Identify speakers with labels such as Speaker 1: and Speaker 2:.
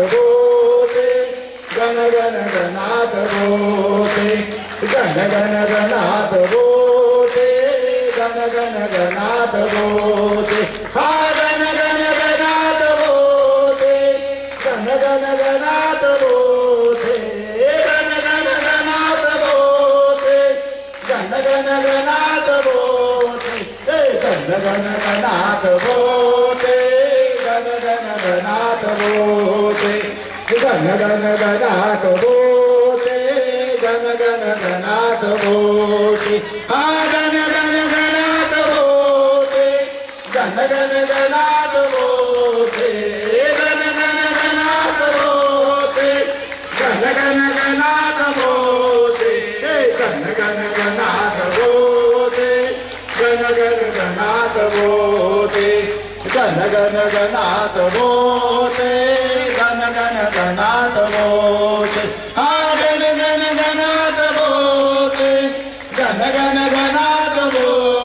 Speaker 1: बोते गण गण गणात बोते गण गण गणात बोते गण गण गणात बोते हा गण गण गणात बोते गण गण गणात बोते गण गण गणात बोते गण गण गणात बोते गण गण गणात बोते गण गण गणात बोते गण गण गणात बोते गण गण गणात बोते हा गण गण गणात बोते गण गण गणात बोते गण गण गणात बोते गण गण गणात बोते गण गण गणात बोते गण गण गणात बोते गण गण गणात बोते गण गण गणात बोते